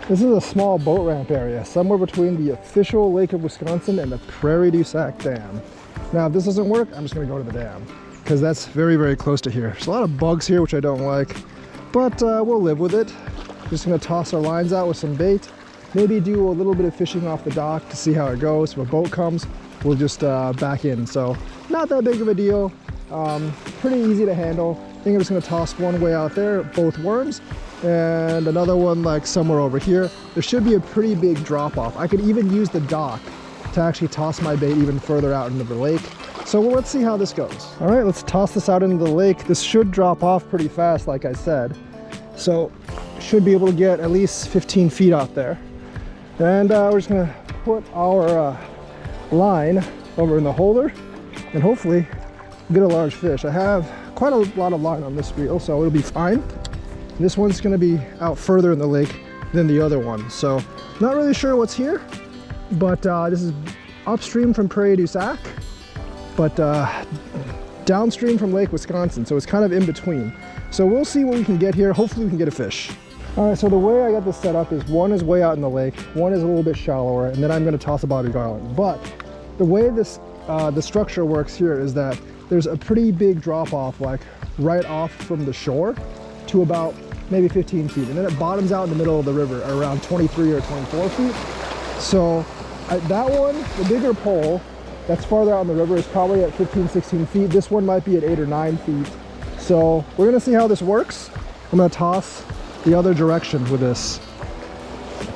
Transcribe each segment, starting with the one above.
This is a small boat ramp area, somewhere between the official Lake of Wisconsin and the Prairie du Sac Dam. Now, if this doesn't work, I'm just gonna go to the dam, because that's very, very close to here. There's a lot of bugs here, which I don't like, but we'll live with it. Just gonna toss our lines out with some bait, maybe do a little bit of fishing off the dock to see how it goes. If a boat comes, we'll just back in. So not that big of a deal, pretty easy to handle. I think I'm just gonna toss one way out there, both worms, and another one like somewhere over here. There should be a pretty big drop off. I could even use the dock to actually toss my bait even further out into the lake. So let's see how this goes. All right, let's toss this out into the lake. This should drop off pretty fast, like I said. So should be able to get at least 15 feet out there. And we're just gonna put our line over in the holder and hopefully get a large fish. I have quite a lot of line on this reel, so it'll be fine. This one's gonna be out further in the lake than the other one. So not really sure what's here, but this is upstream from Prairie du Sac, but downstream from Lake Wisconsin. So it's kind of in between. So we'll see what we can get here. Hopefully we can get a fish. All right, so the way I got this set up is one is way out in the lake, one is a little bit shallower, and then I'm gonna toss a bobby garland. But the way this the structure works here is that there's a pretty big drop off, like right off from the shore to about maybe 15 feet. And then it bottoms out in the middle of the river around 23 or 24 feet. So that one, the bigger pole that's farther out in the river is probably at 15, 16 feet. This one might be at 8 or 9 feet. So we're gonna see how this works. I'm gonna toss the other direction with this,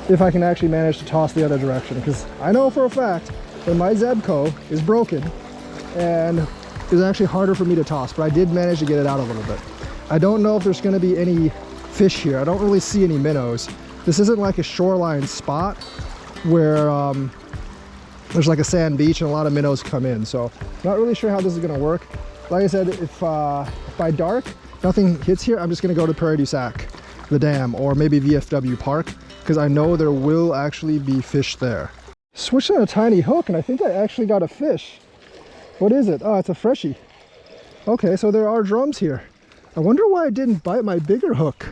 if I can actually manage to toss the other direction, because I know for a fact that my Zebco is broken and it's actually harder for me to toss, but I did manage to get it out a little bit. I don't know if there's going to be any fish here. I don't really see any minnows. This isn't like a shoreline spot where there's like a sand beach and a lot of minnows come in, so not really sure how this is going to work. Like I said, if by dark nothing hits here, I'm just going to go to Prairie du Sac, the dam, or maybe VFW Park, because I know there will actually be fish there. Switched on a tiny hook and I think I actually got a fish. What is it? Oh, it's a freshie. Okay, so there are drums here. I wonder why it didn't bite my bigger hook.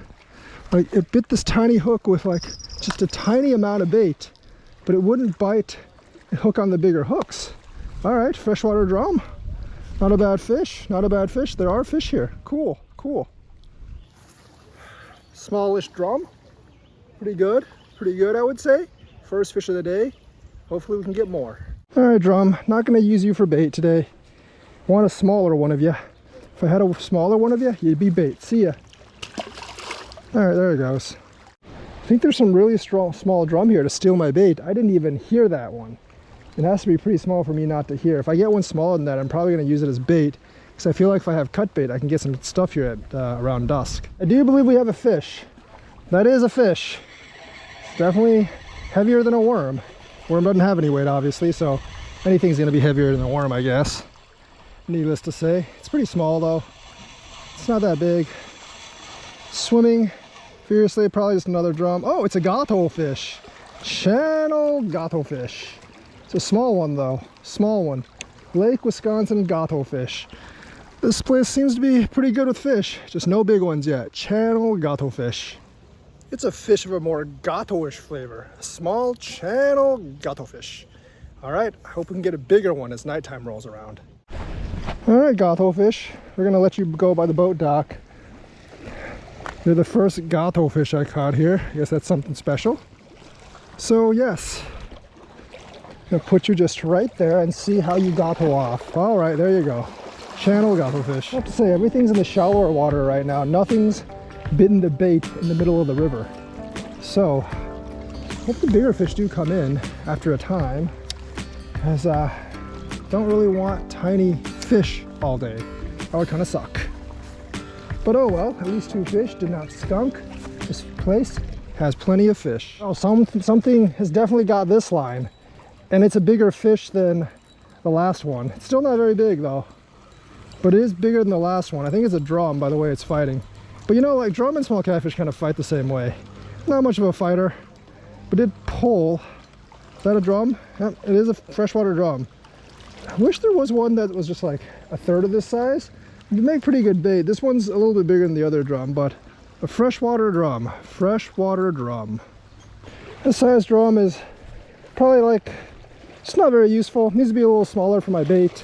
Like, it bit this tiny hook with like just a tiny amount of bait, but it wouldn't bite the hook on the bigger hooks. All right, freshwater drum. Not a bad fish, not a bad fish. There are fish here. Cool, cool. Smallish drum. Pretty good I would say. First fish of the day. Hopefully we can get more. All right, drum, not gonna use you for bait today. Want a smaller one of you. If I had a smaller one of you, you'd be bait. See ya. All right, there it goes. I think there's some really small drum here to steal my bait. I didn't even hear that one. It has to be pretty small for me not to hear. If I get one smaller than that, I'm probably gonna use it as bait, because I feel like if I have cut bait, I can get some stuff here at around dusk. I do believe we have a fish. That is a fish. It's definitely heavier than a worm. Worm doesn't have any weight, obviously, so anything's gonna be heavier than a worm, I guess. Needless to say. It's pretty small though. It's not that big. Swimming fiercely, probably just another drum. Oh, it's a gato fish. Channel gato fish. It's a small one though, small one. Lake Wisconsin gato fish. This place seems to be pretty good with fish, just no big ones yet. Channel gato fish. It's a fish of a more gato-ish flavor. A small channel gato fish. All right, I hope we can get a bigger one as nighttime rolls around. All right, gato fish, we're gonna let you go by the boat dock. You're the first gato fish I caught here. I guess that's something special. So yes, I'm gonna put you just right there and see how you gato off. All right, there you go. Channel gato fish. I have to say, everything's in the shallower water right now. Nothing's bitten the bait in the middle of the river. So, hope the bigger fish do come in after a time, as don't really want tiny fish all day. That would kind of suck. But oh well, at least 2 fish did not skunk. This place has plenty of fish. Oh, something has definitely got this line, and it's a bigger fish than the last one. It's still not very big though, but it is bigger than the last one. I think it's a drum by the way it's fighting. But you know, like drum and small catfish kind of fight the same way. Not much of a fighter, but did pull. Is that a drum? Yep, it is a freshwater drum. I wish there was one that was just like a third of this size. It'd make pretty good bait. This one's a little bit bigger than the other drum, but a freshwater drum. Freshwater drum. This size drum is probably like, it's not very useful. It needs to be a little smaller for my bait.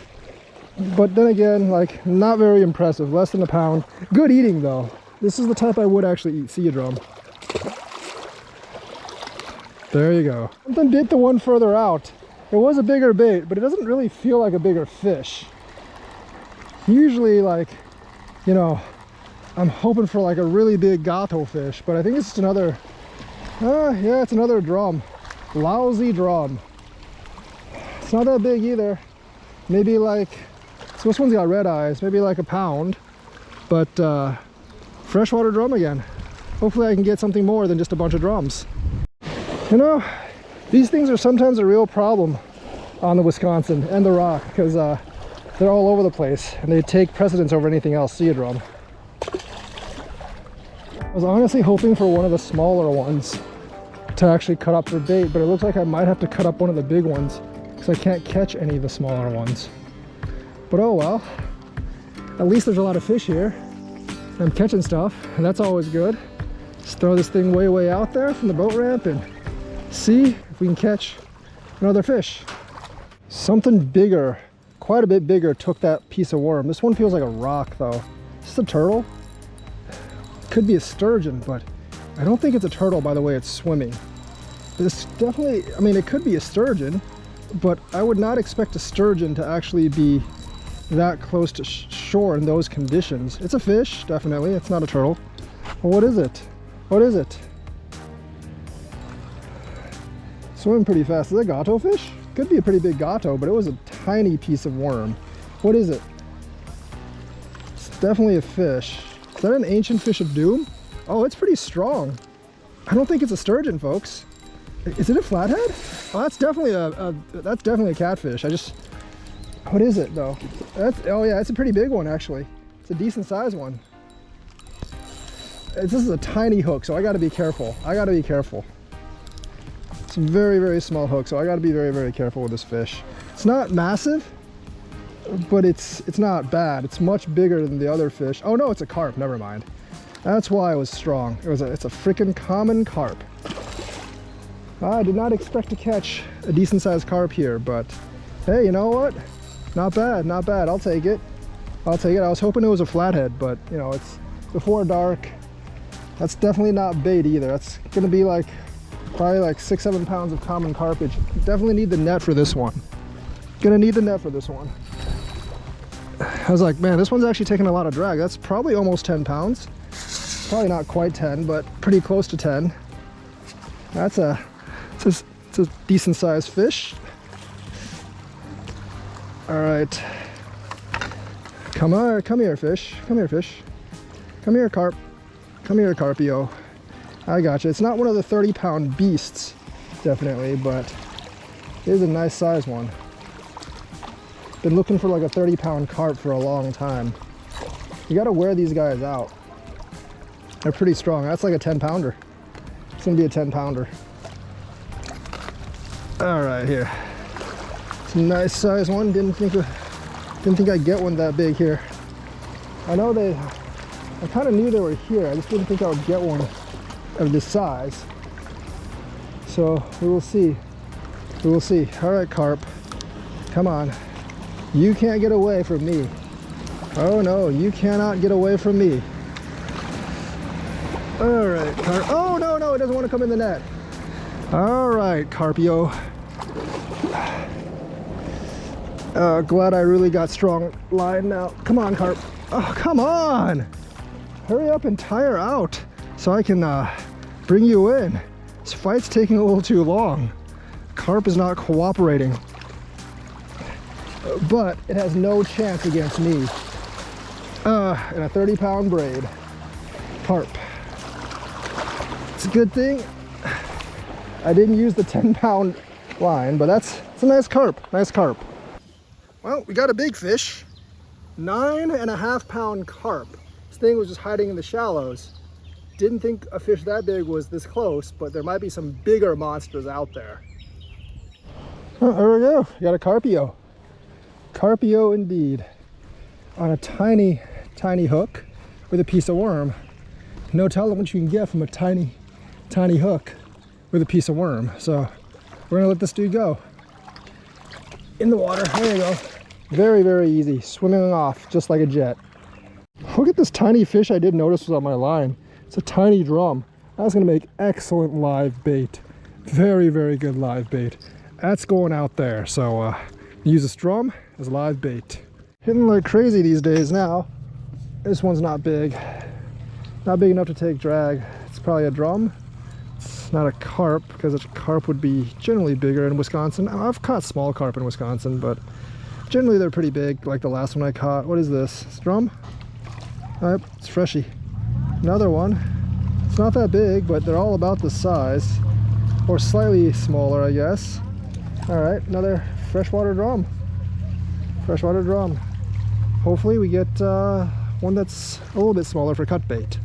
But then again, like, not very impressive, less than a pound. Good eating though. This is the type I would actually eat. See you, drum. There you go. Something bit the one further out. It was a bigger bait, but it doesn't really feel like a bigger fish. Usually, like, you know, I'm hoping for like a really big gato fish, but I think it's just another, yeah, it's another drum. Lousy drum. It's not that big either. Maybe like, so this one's got red eyes, maybe like a pound, but freshwater drum again. Hopefully I can get something more than just a bunch of drums. You know, these things are sometimes a real problem on the Wisconsin and the Rock, because they're all over the place and they take precedence over anything else. See you, drum. I was honestly hoping for one of the smaller ones to actually cut up for bait, but it looks like I might have to cut up one of the big ones because I can't catch any of the smaller ones. But oh well, at least there's a lot of fish here. I'm catching stuff, and that's always good. Just throw this thing way out there from the boat ramp and see if we can catch another fish. Something bigger, quite a bit bigger, took that piece of worm. This one feels like a rock though. Is this a turtle? Could be a sturgeon, but I don't think it's a turtle by the way it's swimming. This definitely, I mean, it could be a sturgeon, but I would not expect a sturgeon to actually be that close to shore in those conditions. It's a fish, definitely. It's not a turtle. Well, what is it? What is it? Swimming pretty fast. Is it a gato fish? Could be a pretty big gato, but it was a tiny piece of worm. What is it? It's definitely a fish. Is that an ancient fish of doom? Oh, it's pretty strong. I don't think it's a sturgeon, folks. Is it a flathead? Oh, that's definitely a catfish. What is it though? Oh yeah, it's a pretty big one actually. It's a decent sized one. This is a tiny hook, so I got to be careful. It's a very small hook, so I got to be very careful with this fish. It's not massive, but it's not bad. It's much bigger than the other fish. Oh no, it's a carp. Never mind. That's why it was strong. It's a freaking common carp. I did not expect to catch a decent sized carp here, but hey, you know what? Not bad, not bad. I'll take it. I was hoping it was a flathead, but you know, it's before dark. That's definitely not bait either. That's gonna be like probably like 6-7 pounds of common carpage. Definitely need the net for this one. Gonna need the net for this one. I was like, man, this one's actually taking a lot of drag. That's probably almost 10 pounds. Probably not quite 10, but pretty close to 10. It's a decent sized fish. All right. Come here, fish. Come here, carp. Come here, Carpio. I got you. It's not one of the 30-pound beasts, definitely, but it is a nice size one. Been looking for like a 30-pound carp for a long time. You gotta wear these guys out. They're pretty strong. That's like a 10-pounder. It's gonna be a 10-pounder. All right, here. It's a nice size one. Didn't think I'd get one that big here. I kind of knew they were here. I just didn't think I would get one of this size. So we will see. We will see. All right, carp. Come on. You can't get away from me. Oh no, you cannot get away from me. All right, carp. Oh no, it doesn't want to come in the net. All right, Carpio. Glad I really got strong line now. Come on, carp. Oh, come on. Hurry up and tire out so I can bring you in. This fight's taking a little too long. Carp is not cooperating. But it has no chance against me. And a 30-pound braid. Carp. It's a good thing I didn't use the 10-pound line, but it's a nice carp. Nice carp. Well, we got a big fish. 9.5-pound carp. This thing was just hiding in the shallows. Didn't think a fish that big was this close, but there might be some bigger monsters out there. Oh, there we go. We got a Carpio. Carpio indeed. On a tiny hook with a piece of worm. No telling what you can get from a tiny hook with a piece of worm. So we're gonna let this dude go. In the water, there you go. Very, very easy, swimming off just like a jet. Look at this tiny fish I did notice was on my line. It's a tiny drum. That's gonna make excellent live bait. Very, very good live bait. That's going out there. So use this drum as live bait. Hitting like crazy these days now. This one's not big. Not big enough to take drag. It's probably a drum. It's not a carp, because a carp would be generally bigger in Wisconsin. I've caught small carp in Wisconsin, but generally they're pretty big, like the last one I caught. What is this? It's a drum? It's freshy. Another one. It's not that big, but they're all about the size, or slightly smaller, I guess. All right, another freshwater drum. Freshwater drum. Hopefully we get one that's a little bit smaller for cut bait.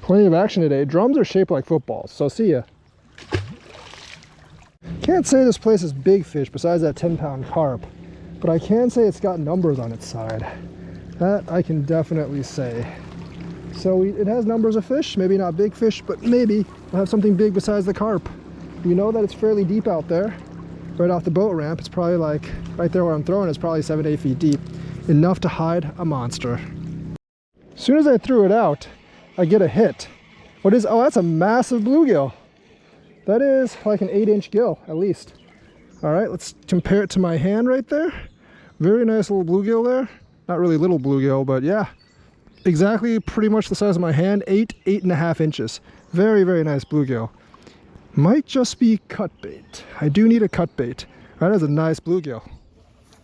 Plenty of action today. Drums are shaped like footballs, so see ya. Can't say this place is big fish besides that 10-pound carp, but I can say it's got numbers on its side. That I can definitely say. So it has numbers of fish, maybe not big fish, but maybe we'll have something big besides the carp. You know that it's fairly deep out there. Right off the boat ramp, it's probably like, right there where I'm throwing, it's probably 7 to 8 feet deep. Enough to hide a monster. As soon as I threw it out, I get a hit. What is, oh, that's a massive bluegill. That is like an 8-inch gill, at least. All right, let's compare it to my hand right there. Very nice little bluegill there. Not really little bluegill, but yeah. Exactly pretty much the size of my hand, 8.5 inches. Very, very nice bluegill. Might just be cut bait. I do need a cut bait. That is a nice bluegill.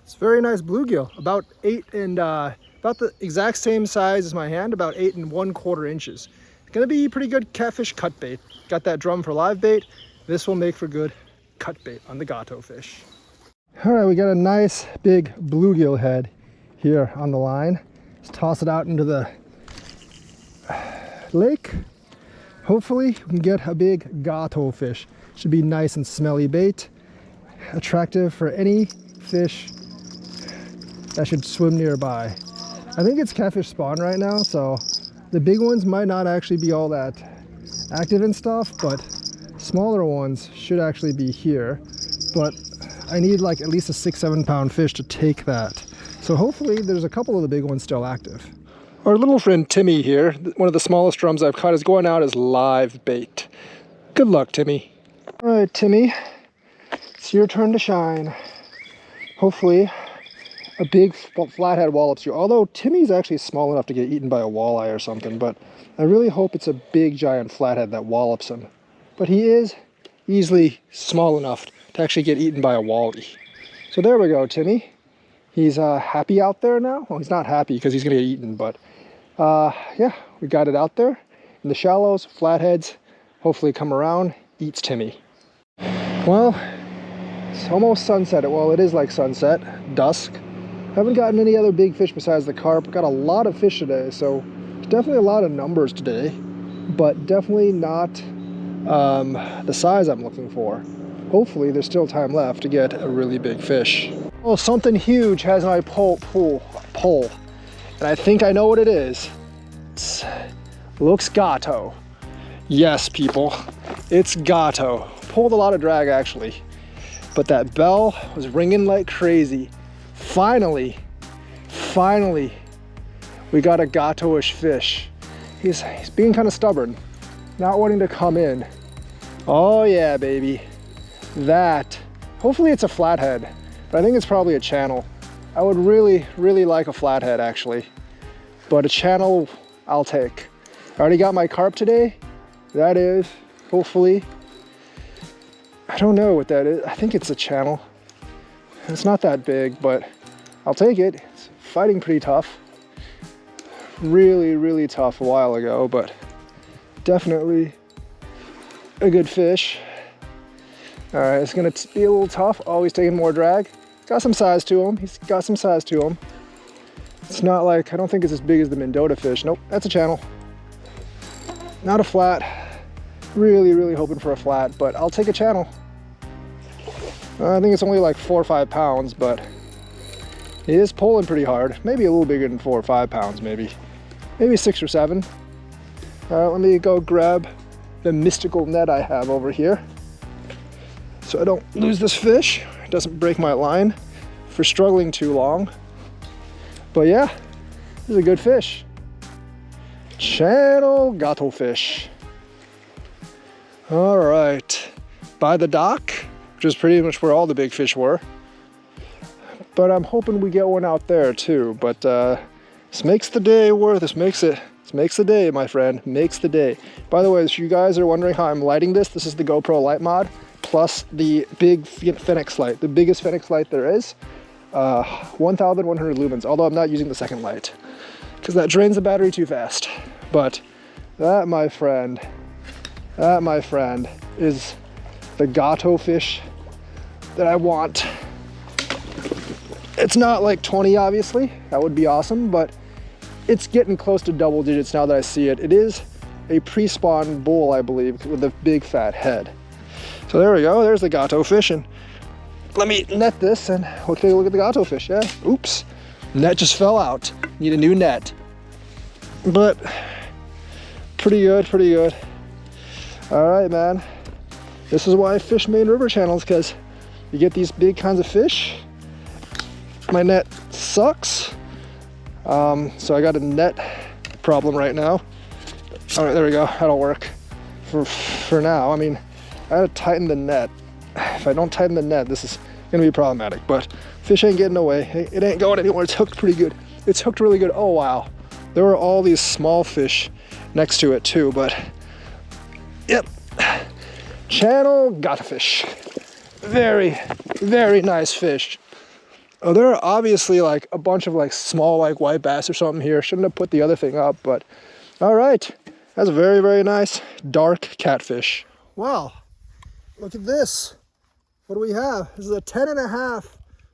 It's a very nice bluegill, about 8 and about the exact same size as my hand, about 8 1/4 inches. It's gonna be pretty good catfish cut bait. Got that drum for live bait. This will make for good cut bait on the gato fish. All right, we got a nice big bluegill head here on the line. Let's toss it out into the lake. Hopefully we can get a big gato fish. Should be nice and smelly bait. Attractive for any fish that should swim nearby. I think it's catfish spawn right now, so the big ones might not actually be all that active and stuff, but smaller ones should actually be here. But I need like at least a 6-7 pound fish to take that. So hopefully there's a couple of the big ones still active. Our little friend Timmy here, one of the smallest drums I've caught, is going out as live bait. Good luck, Timmy. All right, Timmy, it's your turn to shine. Hopefully a big flathead wallops you. Although Timmy's actually small enough to get eaten by a walleye or something, but I really hope it's a big giant flathead that wallops him. But he is easily small enough to actually get eaten by a walleye. So there we go, Timmy. He's happy out there now. Well, he's not happy because he's gonna get eaten, but yeah, we got it out there. In the shallows, flatheads, hopefully come around, eats Timmy. Well, it's almost sunset. Well, it is like sunset, dusk. Haven't gotten any other big fish besides the carp. Got a lot of fish today, so definitely a lot of numbers today, but definitely not the size I'm looking for. Hopefully there's still time left to get a really big fish. Oh, something huge has my pole, and I think I know what it is. Looks gato. Yes, people, it's gato. Pulled a lot of drag actually, but that bell was ringing like crazy. Finally, we got a gato-ish fish. He's being kind of stubborn, not wanting to come in. Oh yeah, baby. That, hopefully it's a flathead, but I think it's probably a channel. I would really, really like a flathead actually, but a channel I'll take. I already got my carp today. That is, hopefully, I don't know what that is. I think it's a channel. It's not that big, but I'll take it. It's fighting pretty tough. Really, really tough a while ago, but definitely a good fish. All right, it's gonna be a little tough. Always taking more drag. Got some size to him. He's got some size to him. It's not like, I don't think it's as big as the Mendota fish. Nope, that's a channel. Not a flat. Really, really hoping for a flat, but I'll take a channel. I think it's only like 4 or 5 pounds, but it is pulling pretty hard. Maybe a little bigger than 4 or 5 pounds, maybe. Maybe 6 or 7. All right, let me go grab the mystical net I have over here. so I don't lose this fish. It doesn't break my line for struggling too long. But yeah, this is a good fish. Channel gato fish. All right, by the dock, which is pretty much where all the big fish were. But I'm hoping we get one out there too. But this makes the day worth. This makes the day, my friend. Makes the day. By the way, if you guys are wondering how I'm lighting this, this is the GoPro light mod plus the big Phoenix light, the biggest Phoenix light there is. 1,100 lumens. Although I'm not using the second light because that drains the battery too fast. But that, my friend, is the gato fish that I want. It's not like 20, obviously. That would be awesome, but it's getting close to double digits now that I see it. It is a pre-spawn bull, I believe, with a big fat head. So there we go. There's the gato fish, and let me net this and we'll take a look at the gato fish. Yeah. Oops. Net just fell out. Need a new net. But pretty good, pretty good. All right, man. This is why I fish main river channels, because you get these big kinds of fish. My net sucks. So I got a net problem right now. All right, there we go. That'll work for now. I mean, I gotta tighten the net. If I don't tighten the net, this is gonna be problematic, but fish ain't getting away. It ain't going anywhere. It's hooked pretty good. It's hooked really good. Oh, wow. There were all these small fish next to it too, but yep. Channel gato fish. Very, very nice fish. Oh, there are obviously like a bunch of like small like white bass or something here. Shouldn't have put the other thing up, but all right. That's a very, very nice dark catfish. Wow, look at this. What do we have? This is a 10.5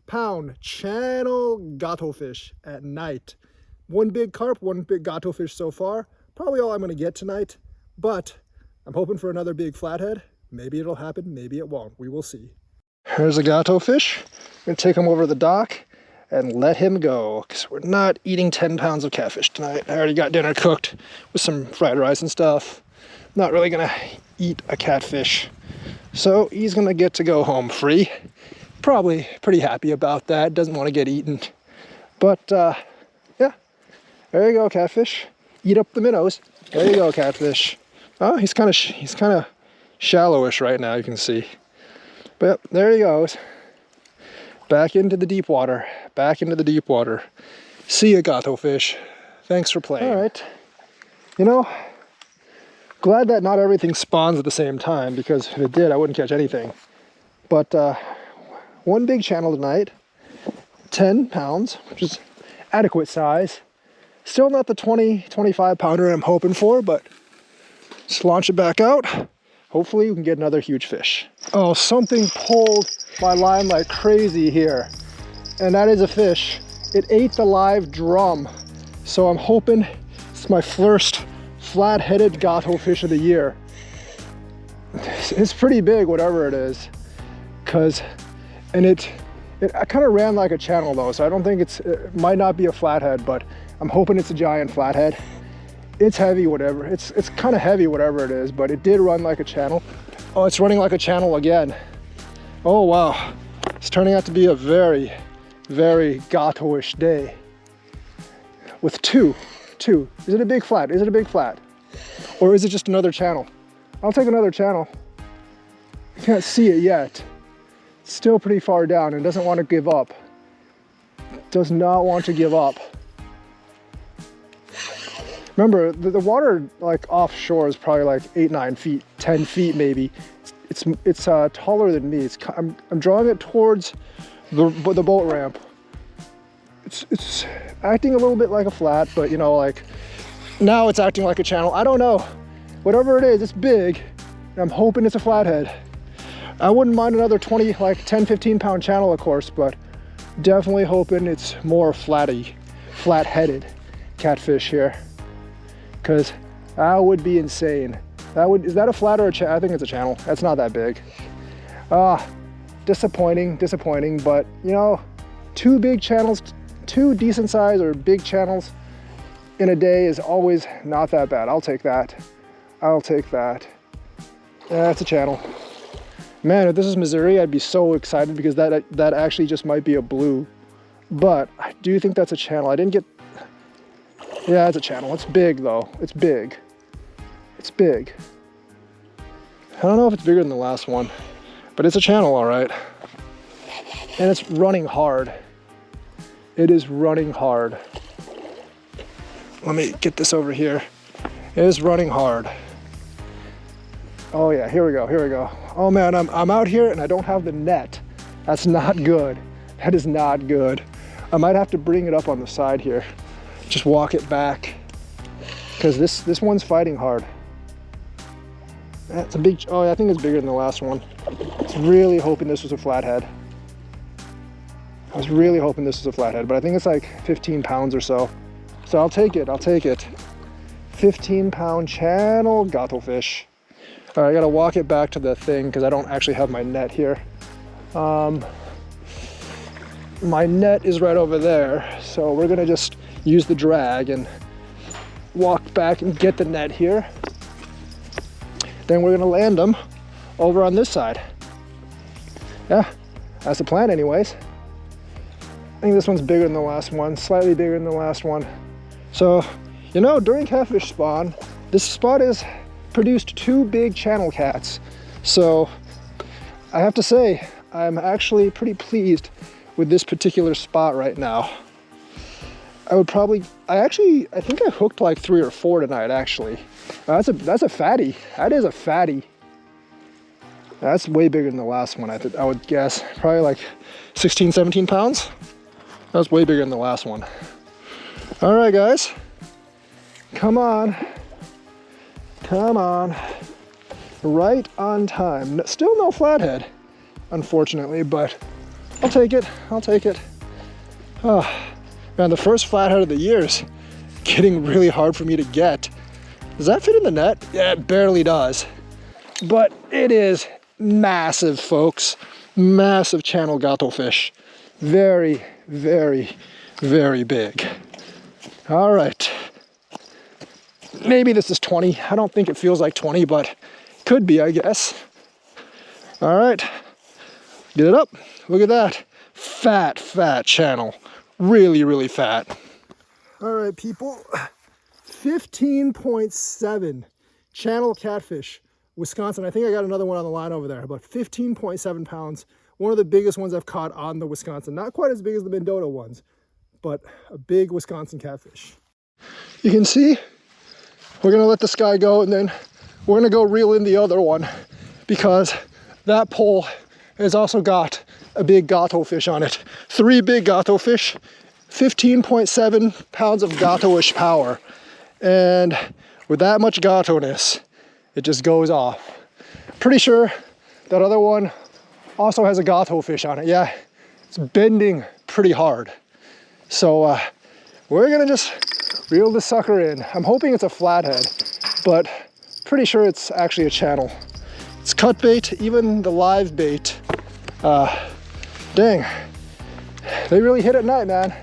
pound channel gato fish at night. One big carp, one big gato fish so far. Probably all I'm gonna get tonight, but I'm hoping for another big flathead. Maybe it'll happen, maybe it won't. We will see. Here's a gato fish. I'm gonna take him over to the dock and let him go, because we're not eating 10 pounds of catfish tonight. I already got dinner cooked with some fried rice and stuff. Not really gonna eat a catfish. So he's gonna get to go home free. Probably pretty happy about that. Doesn't want to get eaten. But yeah, there you go, catfish. Eat up the minnows. There you go, catfish. Oh, he's kind of shallowish right now, you can see. But there he goes. Back into the deep water. Back into the deep water. See ya, gato fish. Thanks for playing. All right. You know, glad that not everything spawns at the same time, because if it did, I wouldn't catch anything. But one big channel tonight. 10 pounds, which is adequate size. Still not the 20, 25 pounder I'm hoping for, but just launch it back out. Hopefully we can get another huge fish. Oh, something pulled my line like crazy here. And that is a fish. It ate the live drum. So I'm hoping it's my first flat-headed gato fish of the year. It's pretty big, whatever it is. It kind of ran like a channel though, so I don't think it might not be a flathead, but I'm hoping it's a giant flathead. It's heavy, whatever. It's kind of heavy, whatever it is, but it did run like a channel. Oh, it's running like a channel again. Oh, wow. It's turning out to be a very, very gato-ish day. With two. Is it a big flat? Is it a big flat? Or is it just another channel? I'll take another channel. I can't see it yet. It's still pretty far down and doesn't want to give up. Does not want to give up. Remember, the water like offshore is probably like 8, 9 feet, 10 feet maybe. It's taller than me. I'm drawing it towards the boat ramp. It's acting a little bit like a flat, but you know, like now it's acting like a channel. I don't know. Whatever it is, it's big. And I'm hoping it's a flathead. I wouldn't mind another 20, like 10, 15 pound channel, of course, but definitely hoping it's more flat-headed catfish here. Because that would be insane. Is that a flat or a channel? I think it's a channel. That's not that big. Disappointing, but you know, 2 big channels, 2 decent size or big channels in a day is always not that bad. I'll take that. I'll take that. Yeah, it's a channel. Man, if this is Missouri, I'd be so excited because that actually just might be a blue. But I do think that's a channel. I didn't get, yeah, it's a channel. It's big though. It's big. It's big. I don't know if it's bigger than the last one, but it's a channel, all right. And it's running hard. It is running hard. Let me get this over here. It is running hard. Oh yeah, here we go, here we go. Oh man, I'm out here and I don't have the net. That's not good. That is not good. I might have to bring it up on the side here. Just walk it back. Because this one's fighting hard. That's a big, oh yeah, I think it's bigger than the last one. I was really hoping this was a flathead. I was really hoping this was a flathead, but I think it's like 15 pounds or so. So I'll take it, I'll take it. 15-pound channel gottlefish. All right, I gotta walk it back to the thing because I don't actually have my net here. My net is right over there, so we're gonna just use the drag and walk back and get the net here. Then we're gonna land them over on this side. Yeah, that's the plan anyways. I think this one's bigger than the last one, slightly bigger than the last one. So, you know, during catfish spawn, this spot has produced 2 big channel cats. So I have to say, I'm actually pretty pleased with this particular spot right now. I think I hooked like 3 or 4 tonight actually. That's a fatty. That is a fatty. That's way bigger than the last one, I would guess. Probably like 16, 17 pounds. That's way bigger than the last one. All right, guys. Come on. Come on. Right on time. Still no flathead, unfortunately, but I'll take it. I'll take it. Oh, man, the first flathead of the year is getting really hard for me to get. Does that fit in the net? Yeah, it barely does. But it is massive, folks. Massive channel gottlefish. Very, very, very big. All right. Maybe this is 20. I don't think it feels like 20, but could be, I guess. All right. Get it up. Look at that. Fat, fat channel. Really, really fat. All right, people. 15.7 channel catfish, Wisconsin. I think I got another one on the line over there, but 15.7 pounds. One of the biggest ones I've caught on the Wisconsin. Not quite as big as the Mendota ones, but a big Wisconsin catfish. You can see, we're gonna let this guy go and then we're gonna go reel in the other one because that pole has also got a big gottlefish on it. 3 big gottlefish, 15.7 pounds of gotto-ish power. And with that much gotto-ness, it just goes off. Pretty sure that other one also has a gottlefish on it. Yeah, it's bending pretty hard. So we're gonna just reel this sucker in. I'm hoping it's a flathead, but pretty sure it's actually a channel. It's cut bait, even the live bait. Dang, they really hit at night, man.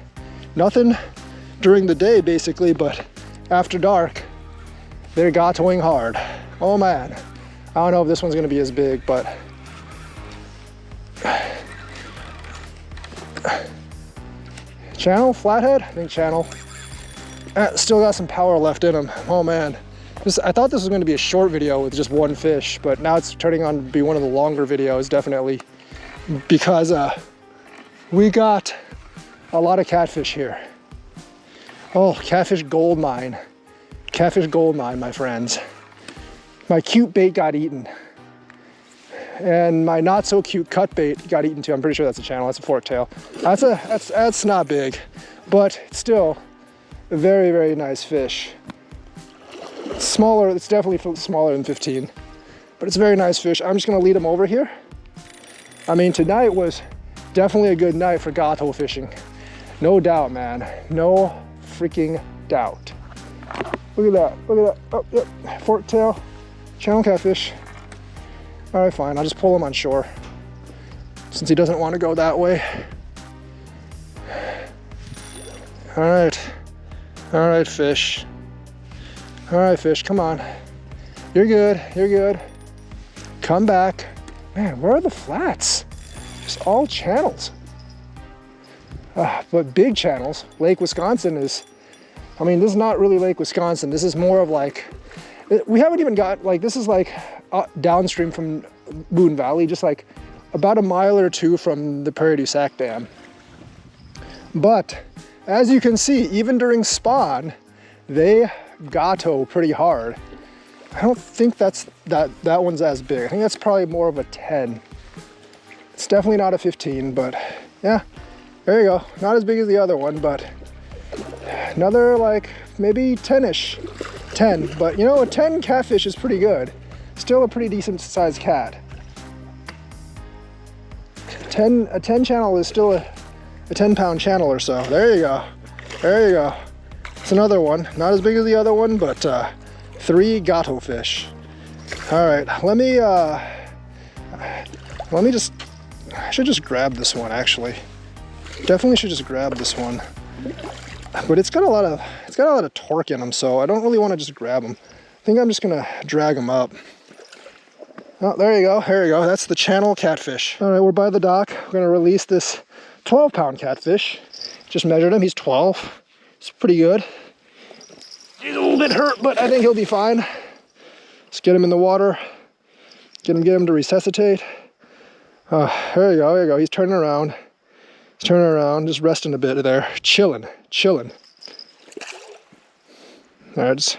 Nothing during the day, basically, but after dark, they're gottoing hard. Oh man, I don't know if this one's gonna be as big, but channel, flathead? I think channel. Still got some power left in them. Oh man. I thought this was going to be a short video with just one fish, but now it's turning on to be one of the longer videos, definitely, because we got a lot of catfish here. Oh, catfish gold mine. Catfish gold mine, my friends. My cute bait got eaten. And my not so cute cut bait got eaten too. I'm pretty sure that's a channel, that's a fork tail. That's not big, but still a very, very nice fish. It's smaller, it's definitely smaller than 15, but it's a very nice fish. I'm just gonna lead him over here. I mean, tonight was definitely a good night for gotto fishing. No doubt, man, no freaking doubt. Look at that, look at that, oh, yep, fork tail, channel catfish. All right, fine, I'll just pull him on shore since he doesn't want to go that way. All right, fish. All right, fish, come on. You're good, you're good. Come back, Man, where are the flats? Just all channels. But big channels. Lake Wisconsin is, I mean, this is not really Lake Wisconsin. This is more of like, we haven't even got, like, this is like downstream from Boone Valley, just like about a mile or two from the Prairie du Sac Dam. But as you can see, even during spawn, they gato pretty hard. I don't think that one's as big. I think that's probably more of a 10. It's definitely not a 15, but yeah, there you go. Not as big as the other one, but another like maybe 10-ish. 10, but you know, a 10 catfish is pretty good. Still a pretty decent sized cat. A 10 channel is still a 10-pound channel or so. There you go. There you go. It's another one. Not as big as the other one, but 3 gato fish. All right, let me just, I should just grab this one actually. Definitely should just grab this one. But it's got a lot of torque in them, so I don't really want to just grab them. I think I'm just gonna drag them up. Oh, there you go, there you go. That's the channel catfish. All right, we're by the dock. We're gonna release this 12-pound catfish. Just measured him, he's 12. It's pretty good. He's a little bit hurt, but I think he'll be fine. Let's get him in the water. Get him to resuscitate. There you go, there you go. He's turning around. He's turning around, just resting a bit there. Chilling. All right, just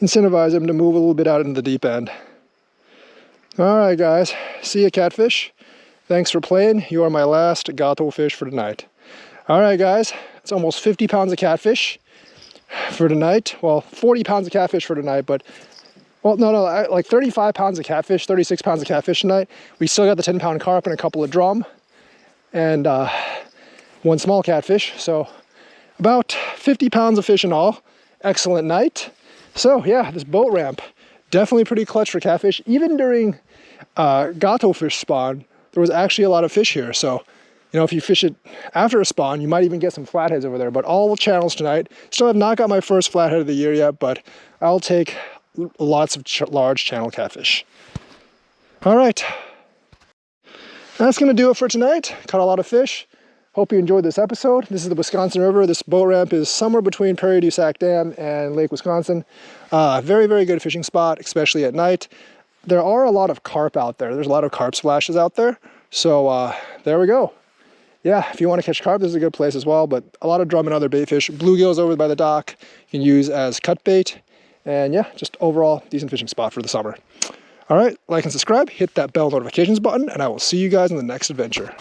incentivize him to move a little bit out into the deep end. All right, guys. See ya, catfish. Thanks for playing. You are my last gato fish for tonight. All right, guys. It's almost 50 pounds of catfish for tonight. Well, 40 pounds of catfish for tonight, but, well, no, like 35 pounds of catfish, 36 pounds of catfish tonight. We still got the 10-pound carp and a couple of drum and 1 small catfish. So about 50 pounds of fish in all. Excellent night. So yeah, this boat ramp, definitely pretty clutch for catfish. Even during gato fish spawn, there was actually a lot of fish here. So, you know, if you fish it after a spawn, you might even get some flatheads over there. But all channels tonight. Still have not got my first flathead of the year yet, but I'll take lots of large channel catfish. All right. That's gonna do it for tonight. Caught a lot of fish. Hope you enjoyed this episode. This is the Wisconsin River. This boat ramp is somewhere between Prairie du Sac Dam and Lake Wisconsin. Very, very good fishing spot, especially at night. There are a lot of carp out there. There's a lot of carp splashes out there. So there we go. Yeah, if you want to catch carp, this is a good place as well, but a lot of drum and other bait fish. Bluegills over by the dock you can use as cut bait. And yeah, just overall decent fishing spot for the summer. All right, like and subscribe, hit that bell notifications button, and I will see you guys in the next adventure.